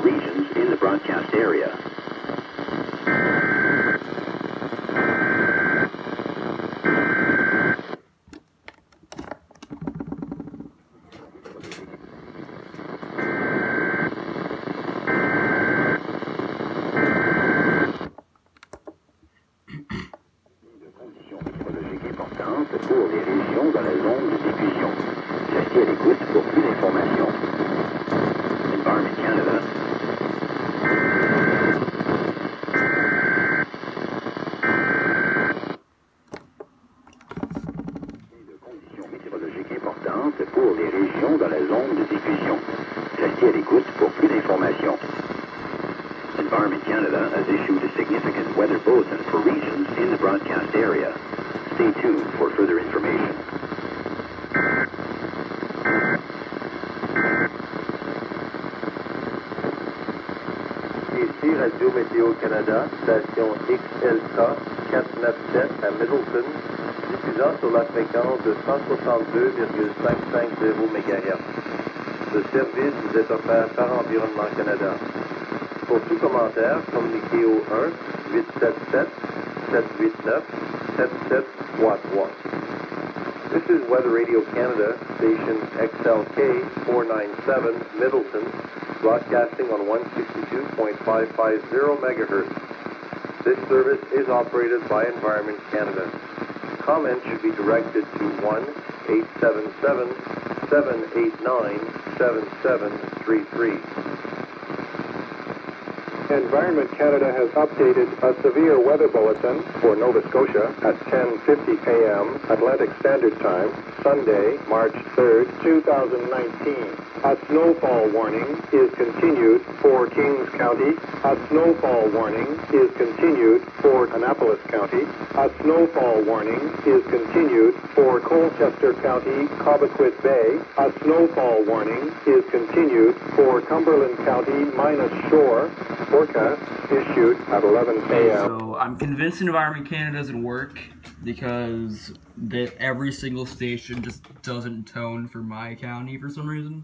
for regions in the broadcast area. Pour les régions dans la zone de diffusion. Restez à l'écoute pour plus d'informations. Environment Canada. De conditions météorologiques importantes pour les régions dans la zone de diffusion. Restez à l'écoute pour plus d'informations. Environment Canada has issued a significant weather bulletin for regions in the broadcast area. Stay tuned for further information. Ici Radio Météo Canada, station XLK 497 à Middleton, diffusant sur la fréquence de 162,550 MHz. Le service vous est offert par Environnement Canada. Pour tout commentaire, communiquez au 1-877-789-7733. This is Weather Radio Canada, station XLK 497, Middleton, broadcasting on 162.550 MHz. This service is operated by Environment Canada. Comments should be directed to 1-877-789-7733. Environment Canada has updated a severe weather bulletin for Nova Scotia at 10:50 a.m. Atlantic Standard Time, Sunday, March 3rd, 2019. A snowfall warning is continued for Kings County. A snowfall warning is continued for Annapolis County. A snowfall warning is continued for Colchester County, Cobequid Bay. A snowfall warning is continued for Cumberland County minus Shore. Forecast issued at 11 a.m. So I'm convinced Environment Canada doesn't work because every single station just doesn't tone for my county for some reason.